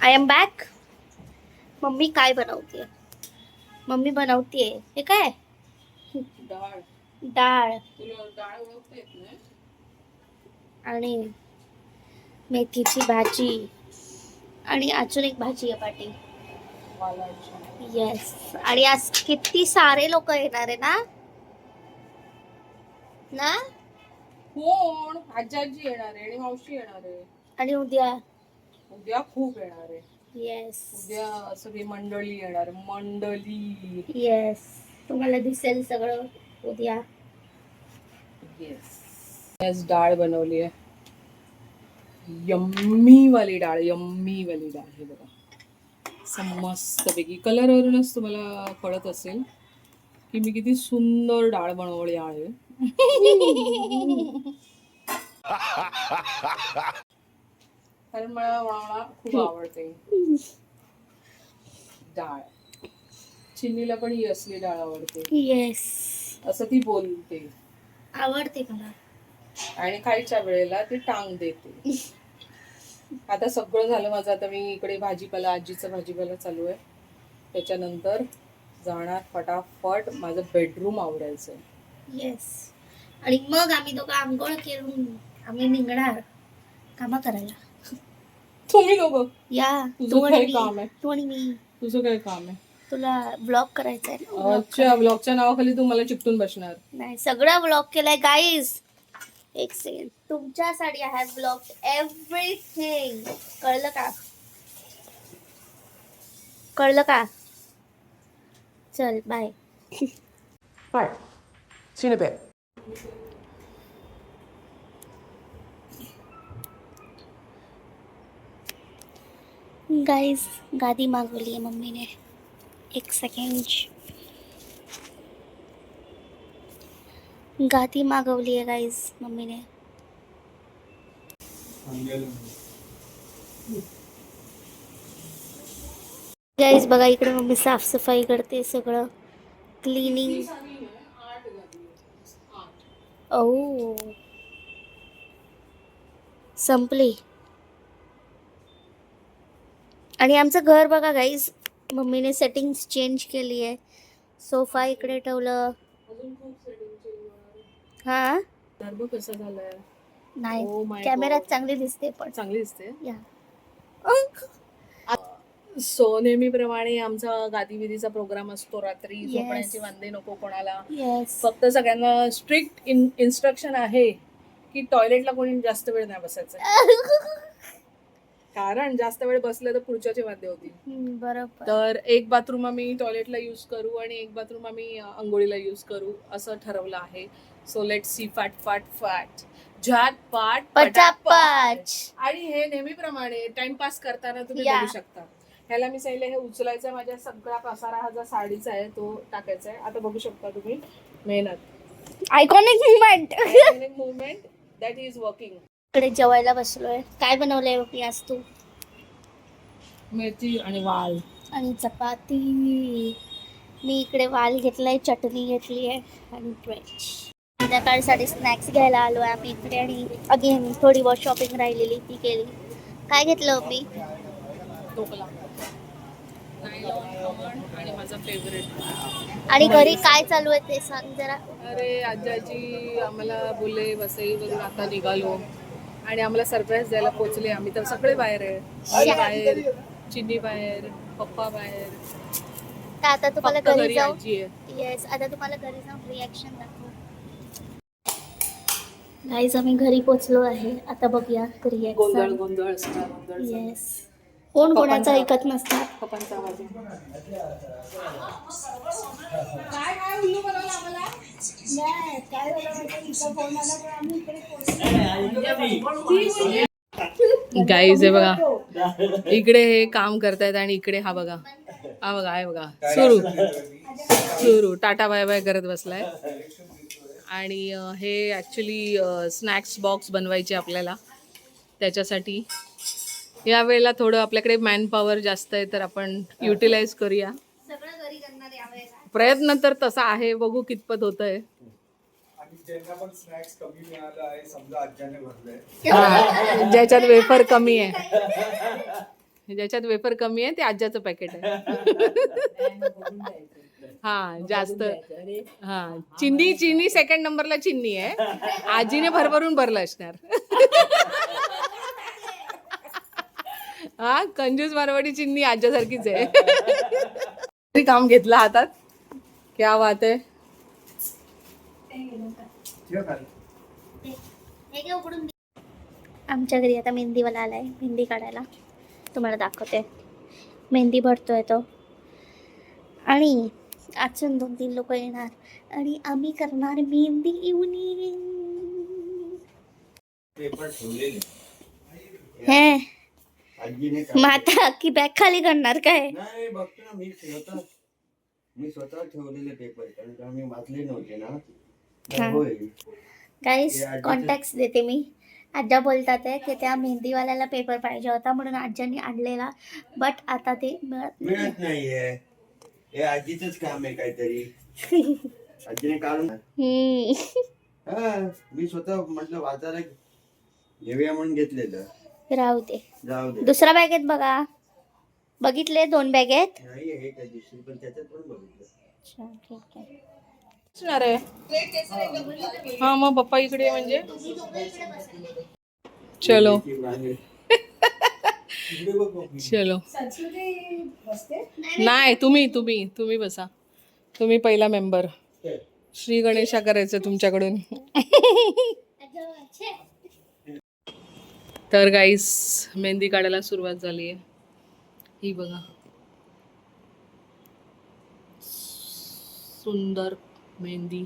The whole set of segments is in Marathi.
I am back. मम्मी काय बनवते? मम्मी बनवते हे काय? डाळ. डाळ तुला डाळ ओळखता येत नाही? आणि मेथीची भाजी आणि अजून एक भाजी आहे पाटी. वालाची. येस. आणि आज किती सारे लोक येणार आहे ना ना कोण? आजी येणार आहे आणि मावशी येणार आहे. आणि उद्या उद्या खूप येणार आहे. येस उद्या सगळी मंडळी येणार. मंडळी. येस. तुम्हाला दिसेल सगळं उद्या. येस. आज डाळ बनवली आहे. यम्मी वाली डाळ. यम्मी वाली डाळ. हे बघा मस्तपैकी. कलरवरूनच तुम्हाला कळत असेल की मी किती सुंदर डाळ बनवली आहे. कारण मला खूप आवडते डाळ. चिन्नीला पण ही असली डाळ आवडते. येस. असं ती बोलते. आवडते मला. आणि खायच्या वेळेला ती टांग देते. आता सगळं झालं माझं. आता मी इकडे भाजीपाला, आजीचं भाजीपाला चालू आहे. त्याच्यानंतर जाणार फटाफट माझं बेडरूम आवरायचं. येस. आणि मग आम्ही दोघं आंघोळ करून आम्ही निघणार कामं करायला. तुम्ही दोघं? या तुझं काय काम आहे? तू आणि मी. तुझं काय काम आहे? तुला ब्लॉग करायचा आहे ना. अच्छा, ब्लॉगच्या नावाखाली तू मला चिपटून बसणार. नाही, सगळं ब्लॉग केलाय गाईज. एक सेकंड. तुमच्यासाठी आय हॅव ब्लॉग एव्हरीथिंग. कळलं का? कळलं का? चल bye. Bye. See you in a bit. Guys गादी मागवली आहे मम्मीने. एक सेकंड. गादी मागवली आहे गाईज मम्मीने. गाईज बघा इकडे मम्मी साफसफाई करते. सगळं क्लिनिंग. ओ संपली. आणि आमचं घर बघा गाईज मम्मीने सेटिंग्स चेंज केली आहे. सोफा इकडे ठेवलं. हा कसा झालाय? नाही कॅमेऱ्यात चांगली दिसते पण. चांगली दिसते. या सो नेहमीप्रमाणे आमचा गादीविधीचा प्रोग्राम असतो रात्री. झोपण्याची वांदे नको कोणाला. येस. फक्त सगळ्यांना स्ट्रिक्ट इन्स्ट्रक्शन आहे की टॉयलेटला कोणी जास्त वेळ नाही बसायचं. कारण जास्त वेळ बसलं तर पुढच्याचे वांदे होतील. बरोबर. तर एक बाथरूम आम्ही टॉयलेटला यूज करू आणि एक बाथरूम आम्ही अंघोळीला यूज करू असं ठरवलं आहे. So let see. फाट फाट फाट झटपट पटापट. आणि हे नेहमीप्रमाणे टाइमपास करताना तुम्ही बघू शकता. ह्याला मी सांगितलं हे उचलायचं. माझ्या सगळा पसारा हा जो साडीचा आहे तो टाकायचा आहे. आता बघू शकता तुम्ही मेहनत. Iconic movement that is working. इकडे जेवायला बसलोय. काय बनवलंय मम्मी आज तू? मेथी आणि वाल आणि चपाती. मी इकडे वाल घेतलाय, चटणी घेतली आहे आणि ब्रेड. संध्याकाळसाठी स्नॅक्स घ्यायला आलो आहे आम्ही इकडे. आणि अगेन थोडी बहुत शॉपिंग राहिलेली ती केली. काय घेतलं मी? ढोकला, आणि माझा फेवरेट. आणि घरी काय चालू आहे ते सांग जरा. अरे आजी आम्हाला बोलले वसईवरून आता निघालो आणि आम्हाला सरप्राईज द्यायला पोहोचले. आम्ही तर सगळे बाहेर आहे. मी बाहेर, चिन्नी बाहेर, पप्पा बाहेर. तर आता तुम्हाला घरी जाऊन आजी आहे. येस, आता तुम्हाला घरी जाऊन रिॲक्शन दाखवू. गाईज आम्ही घरी पोहोचलो आहे. आता बघूया रिॲक्शन. गोंधळ. येस. कोण कोणाचं ऐकत नसतात. पप्पांचा आवाज. गाईज हे बघा इकडे हे काम करतायत आणि इकडे हा बघा आहे बघा सुरू टाटा बाय बाय करत बसलाय. आणि हे ॲक्च्युली स्नॅक्स बॉक्स बनवायचे आपल्याला. त्याच्यासाठी या वेळेला थोडं आपल्याकडे मॅन पॉवर जास्त आहे तर आपण युटिलाइज करूया. प्रयत्न तर तसा आहे, बघू कितपत होतंय. ज्याच्यात वेफर कमी आहे ज्याच्यात वेफर कमी आहे ते आज्याचं पॅकेट आहे. हा जास्त हा चिन्नी सेकंड नंबरला चिन्नी आहे. आजीने भरभरून भरलं असणार. हा कंजूस मारवाडी चिन्नी आज्यासारखीच आहे. काम घेतलं हातात. क्या बात आहे. आमच्या घरी आता मेहंदीवाला आलाय मेहंदी काढायला. तुम्हाला दाखवते. मेहंदी भरतोय तो. आणि अजून 2-3 लोक येणार आणि आम्ही करणार मेहंदी इव्हनिंग. हे मग आता की बॅग खाली करणार काय? नाही बघतो ना मी स्वतः ठेवलेले पेपर कारण आम्ही वाचले नव्हते ना. होय गाईस कॉन्टॅक्ट्स देते मी. आज्या बोलतात आहे की त्या मेहंदीवाल्याला पेपर पाहिजे होता म्हणून आज्यांनी आणलेला, बट आता ते मिळत नाहीये. हे आजीचंच काम आहे काहीतरी. आजीने काढून हा मी स्वतः म्हटलं वाचायला घेऊया म्हणून घेतलेलं. राहू दे. जाऊ दे. दुसरा बॅग आहेत बघा. बघितले 2 बॅग आहेत. नाही हे त्या दिवशी पण त्याच्यात पण बघितलं. अच्छा ठीक आहे. हा मग पप्पा इकडे म्हणजे चलो चलो. नाही तुम्ही बसा. तुम्ही पहिला मेंबर. श्री गणेशा करायचं तुमच्याकडून. तर गाईस मेहंदी काढायला सुरुवात झाली आहे. ही बघा सुंदर मेहंदी.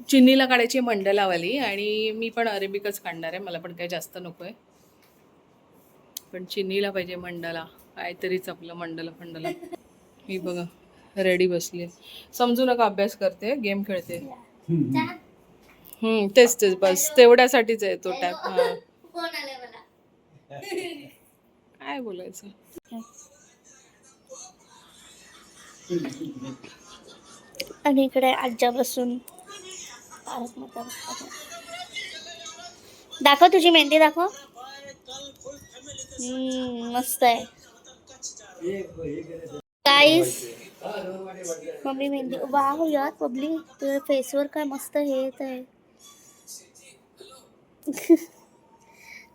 चिन्नीला काढायची मंडलावाली आणि मी पण अरेबिकच काढणार आहे. मला पण काही जास्त नको आहे, पण चिन्नीला पाहिजे मंडला. काहीतरीच आपलं मंडला. ही बघा रेडी बसली. समजू नका अभ्यास करते, गेम खेळते. तेच बस तेवढ्यासाठीच आहे तो टॅप. काय बोलायचं. आणि इकडे आज्या बसून दाखव तुझी मेहंदी दाखव. मस्त आहे गाईस. मम्मी मेहंदी. वाव यार पब्ली तुझ्या फेसवर काय मस्त हे येत आहे.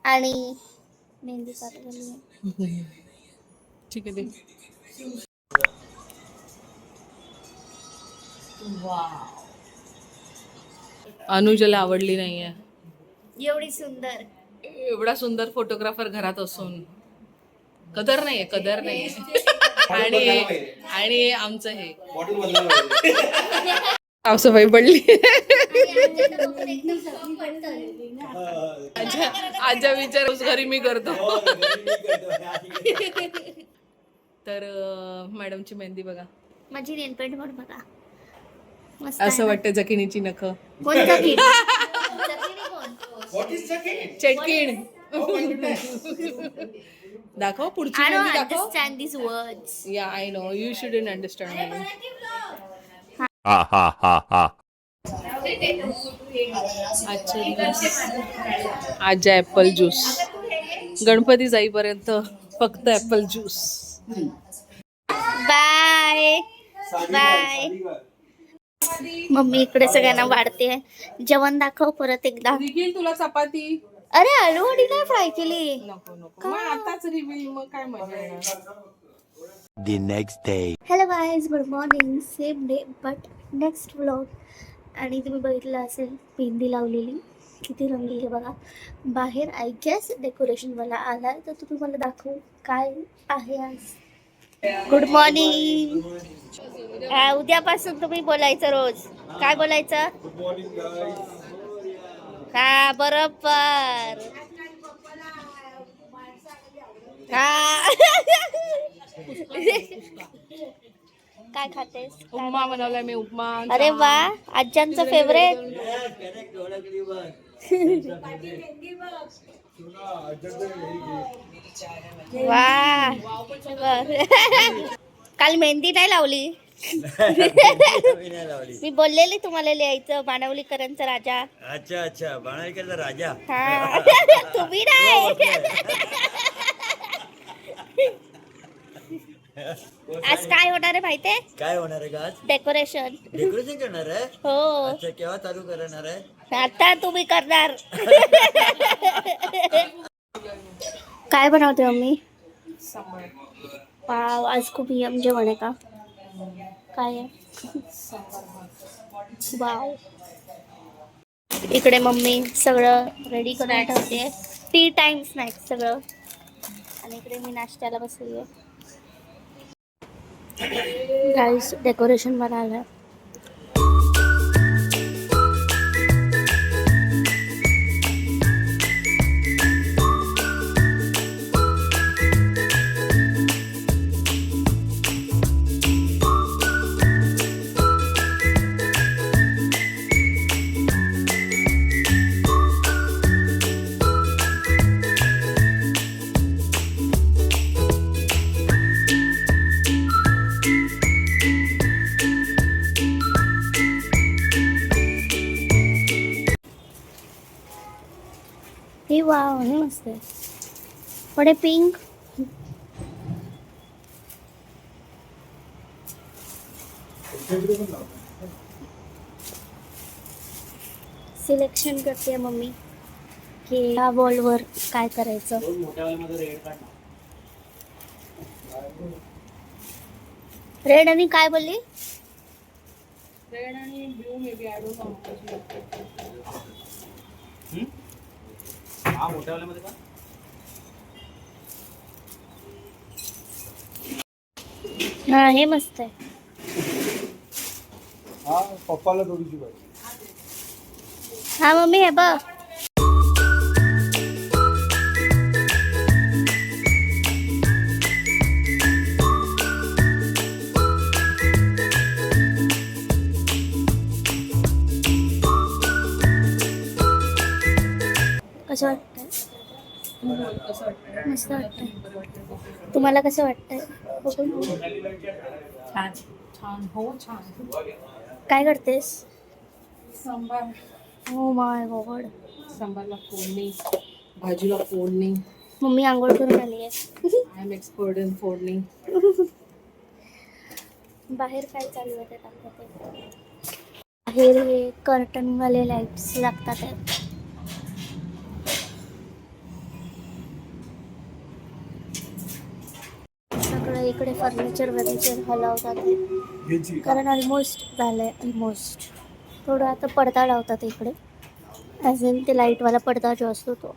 आणि मेहंदी काढली. ठीक आहे. अनुजला आवडली नाहीये एवढी सुंदर. एवढा सुंदर फोटोग्राफर घरात असून कदर नाहीये. आणि आमचं हे साफसफाई पडली. आज्या विचार घरी मी करतो. तर मॅडमची मेहंदी बघा. माझी नेलपेंट पण बघा. मस्त असं वाटतं जखिनीची नख. चटकीण. दाखव पुढची मेहंदी दाखव. Understand this words. Yeah I know you shouldn't understand. आज्या ऍपल ज्यूस. गणपती जाईपर्यंत फक्त apple juice. Bye bye. Mummy इकडे सगळ्यांना वाढते. जेवण दाखव परत एकदा. तुला चपाती. अरे आलूवडी नाही फ्राय केली. नको मग आताच रिव्हील. मग काय मजा येणार. The next day. Hello guys, good morning. Same day but next vlog. आणि तुम्ही बघितलं असेल मेहंदी लावलेली किती रंगली आहे बघा. बाहेर आय गेस डेकोरेशनवाला आला आहे तर तो तुम्हाला दाखवू काय आहे आज. Good morning. उद्यापासून तुम्ही बोलायचं रोज. काय बोलायचं? हा बरोबर. हा काय खातेस? उपमा बनवलाय मी. उपमा. अरे वा आज्यांचं फेवरेट. वा काल मेहंदी नाही लावली. मी बोललेली तुम्हाला लिहायचं बाणवलीकरांचा राजा. अच्छा बाणवलीकरांचा राजा. हा तुम्ही नाही. आज काय होणार आहे माहितीये? काय होणार आहे का आज? डेकोरेशन. डेकोरेशन करणार आहे? हो. अच्छा, केव्हा चालू करणार आहे? आता तुम्ही करणार. काय बनवते मम्मी? वाव, आज खूप यम जेवण आहे का? काय आहे? वाव. इकडे मम्मी सगळं रेडी करून ठेवते. टी टाइम स्नॅक्स सगळं. आणि इकडे मी नाश्त्याला बसली आहे. गाईस डेकोरेशन बनायला. हे वाव, हे मस्त आहे. थोडे पिंक. सिलेक्शन करते मम्मी की ह्या वॉलवर काय करायचं. रेड आणि काय बोलली? रेड आणि blue may be, I don't know. हा, मोठ्या वाल्यामध्ये का? हा, हे मस्त आहे. हा, पप्पाला थोडीशी पाहिजे. हा मम्मी, हे बघ. कसं वाटतंय? कसं वाटतं? मस्त वाटतंय. तुम्हाला कसं वाटतंय? बघून. छान छान, हो छान. काय करतेस? सांबार. हो माय गॉड. सांबारला फोडणी, भाजीला फोडणी. मम्मी आंघोळ करून आली आहे. आय एम एक्सपर्ट इन फोडणी. बाहेर काय चालू आहे ते दाखवते. बाहेर हे कर्टनवाले लाईट्स लागतात आहेत. सगळं इकडे फर्निचर हलवतात आहे. कारण ऑलमोस्ट झालंय. ऑलमोस्ट थोडं आता पडदा लावतात इकडे. ॲज इन ते लाईटवाला पडदा जो असतो तो.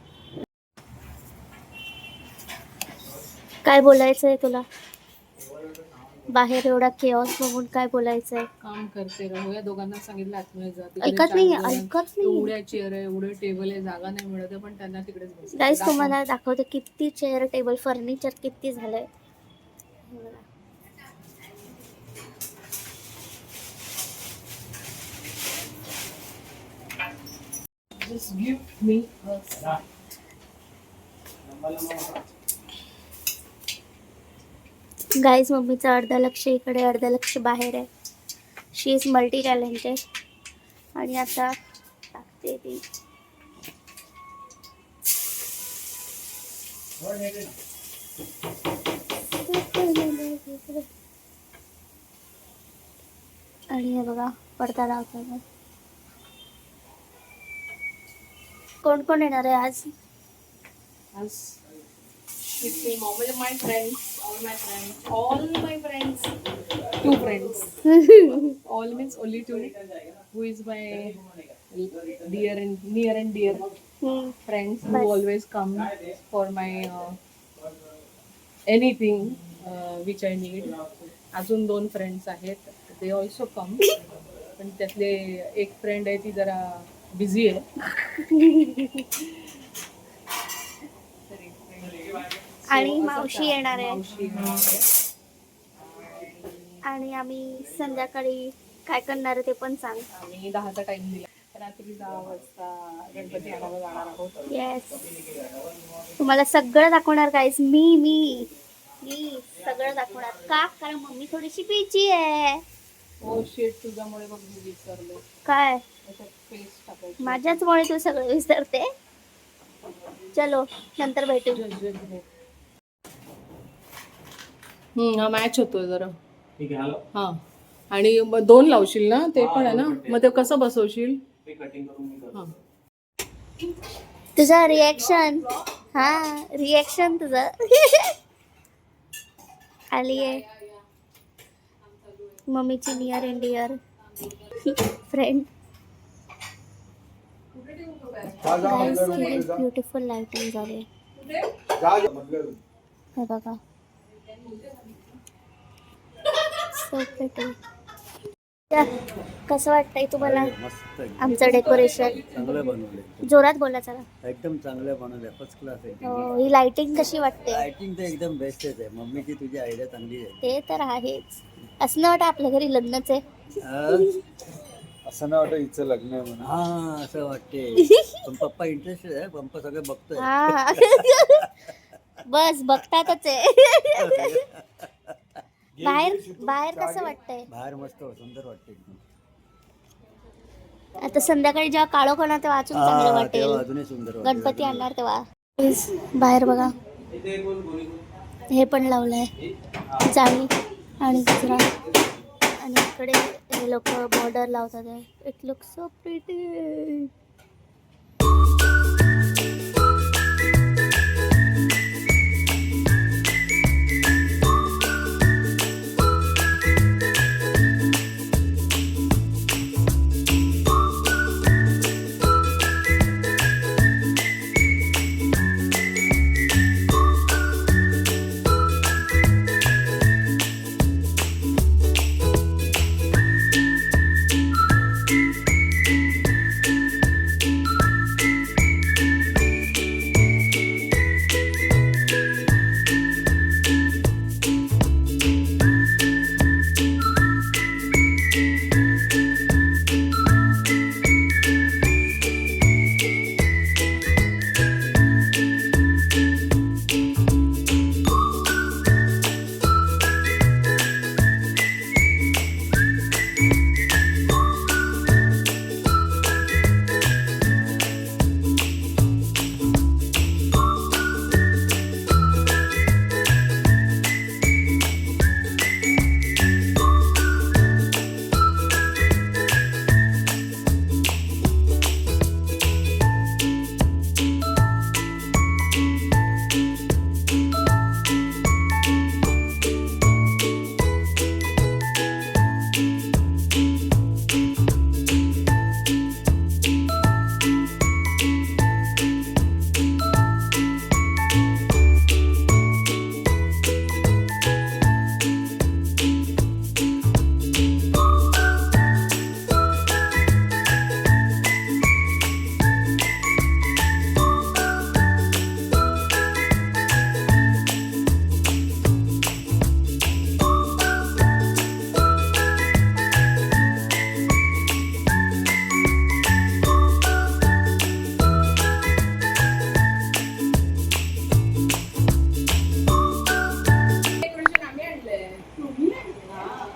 काय बोलायचं आहे तुला? बाहेर एवढा केऑस बघून काय बोलायचंय? काम करते राहू. या दोघांना सांगितलं आतमध्ये जा. ऐकत नाही, ऐकत नाही. एवढ्या चेअर आहे, एवढे टेबल आहे, जागा नाही मिळत आहे, पण त्यांना तिकडेच बसायचं. गाईस तुम्हाला दाखवते किती चेअर टेबल फर्निचर किती झालंय. Just give me a start. Guys मम्मीचं अर्धा लक्ष इकडे, अर्धा लक्ष बाहेर आहे. She is multi talented. आणि आता टाकते ती. आणि हे बघा पडदा लावतात. कोण कोण येणार आहे आज? As with me, my friends, all my friends, 2 friends. All means only 2. Who is my near and dear friends who always come for my anything which I need. अजून 2 फ्रेंड्स आहेत. They also come. पण त्यातले एक फ्रेंड आहे ती जरा बिझी आहे. आणि मावशी येणार आहे. मावशी. आणि आम्ही संध्याकाळी काय करणार आहे ते पण सांग. आम्ही 10चा टाइम दिला. रात्री 10 वाजता गणपती आणायला जाणार आहोत. येस, तुम्हाला सगळं दाखवणार गाईस. मी सगळं दाखवणार. का? कारण मम्मी थोडीशी बिझी आहे. हो शेट, तुझ्यामुळे बघ मी विसरलो. काय? त्याच्यात पेस्ट टाकायची. माझ्याचमुळे तू सगळं विसरते. चलो नंतर भेटू. हा मॅच होतोय जरा. हा आणि मग 2 लावशील ना, ते पण आहे ना, मग ते कसं बसवशील? हा तुझा रिॲक्शन, हा रिॲक्शन तुझं. आली आहे मम्मीची near and dear friend. Guys beautiful lighting झाली हे बघा. So pretty. कसं वाटतंय तुम्हाला मस्त एकदम. आमचं डेकोरेशन? चांगलं बनवलंय, जोरात बोला जरा. एकदम चांगलं बनवलंय, फर्स्ट क्लास आहे. हो, ही लाइटिंग कशी वाटते? लाइटिंग तर एकदम बेस्टच आहे. मम्मीची तुझी आयडिया चांगली आहे. ते तर आहेच. असं नाही वाटत आपल्या घरी लग्नच आहे. असं नाही वाटत हिचं लग्न आहे म्हणून. हा असं वाटते. पण पप्पा इंटरेस्टेड आहे, पप्पा सगळं बघतोय. हा बस बघतातच आहे. बाहेर बाहेर कसं वाटतंय? बाहेर मस्त सुंदर वाटते एकदम. आता संध्याकाळी जेव्हा काळोखाना तेव्हा अजून चांगलं तेव्हा वाटेल. अजूनही सुंदर वाटेल. गणपती आणणार तेव्हा. बाहेर बघा, हे पण लावलंय जाळी आणि कचरा. आणि इकडे हे लोक बॉर्डर लावतात. It look so pretty.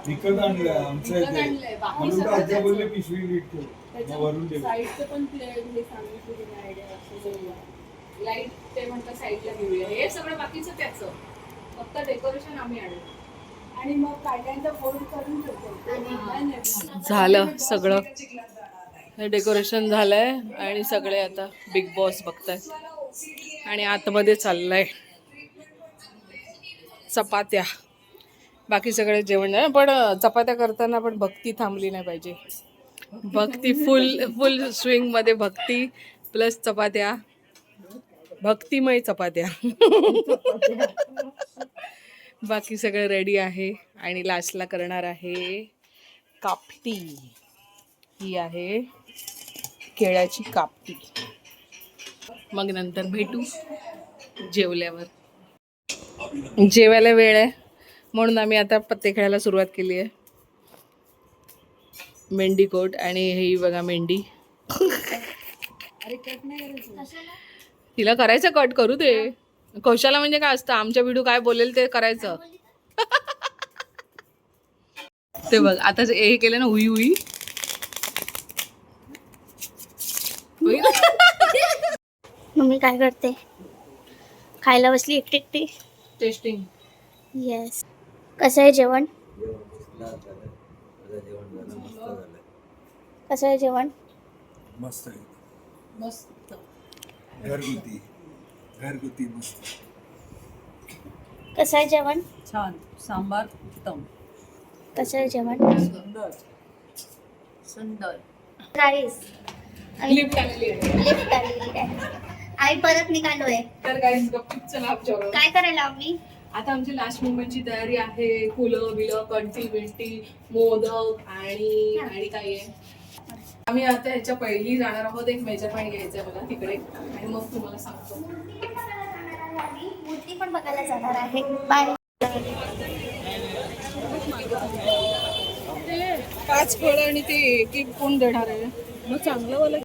विकत आणलं आमच्या इथे म्हणून तर आज्या बोलले पिशवी नीट ठेव मग वरून ठेव. साईडचं पण हे सांगितलं तिने आयडिया. लाईट ते म्हणतात साईडला घेऊया. हे सगळं बाकीचं त्याचं, फक्त डेकोरेशन आम्ही आणलं. आणि मग काढल्यानंतर फोल्ड करून ठेवतो. झालं सगळं, हे डेकोरेशन झालंय आणि सगळे आता बिग बॉस बघतायत. आणि आतमध्ये चाललंय चपात्या. बाकी सगळे जेवण आहे, पण चपात्या करताना पण भक्ती थांबली नाही पाहिजे. भक्ती फुल स्विंगमध्ये, भक्ती प्लस चपात्या, भक्तिमय चपात्या. बाकी सगळं रेडी आहे. आणि लास्टला करणार आहे कापटी. ही आहे केळ्याची कापटी. मग नंतर भेटू जेवल्यावर. जेवायला वेळ आहे म्हणून आम्ही आता पत्ते खेळायला सुरुवात केली आहे. मेंढी कोट आणि ही बघा मेंढी. तिला करायचं, कट करू दे. कौशाला म्हणजे काय असतं, आमच्या व्हिडिओ काय बोलेल ते करायचं. ते बघ आता हे केलं ना, हुई हुई. मम्मी काय करते? खायला बसली एकटी एकटी. टेस्टिंग. येस. कसं आहे जेवण? झालं सगळं जेवण झालं मस्त झालं. कसं आहे जेवण? मस्त आहे. मस्त. घरगुती मस्त. कसं आहे जेवण? छान. सांबार उत्तम. कसं आहे जेवण? सुंदर सुंदर. राईस लिफ्ट आलेली आहे. लिफ्ट आलेली आहे. आई परत निघालोय. तर गाईज गप्पीत चला आमच्यावर. काय करायला आम्ही? आता आमची लास्ट मुवमेंटची तयारी आहे. फुलं बिलं कंटी बिंटी मोदक आणि काय आहे. आम्ही आता ह्याच्या पहिली जाणार आहोत. एक मेजरमेंट घ्यायचं आहे मला तिकडे आणि मग तुम्हाला सांगतो. मूर्ती पण बघायला जाणार आहे. बाय. 5 फळं आणि ते एक कोण देणार आहे. मग चांगलं वाला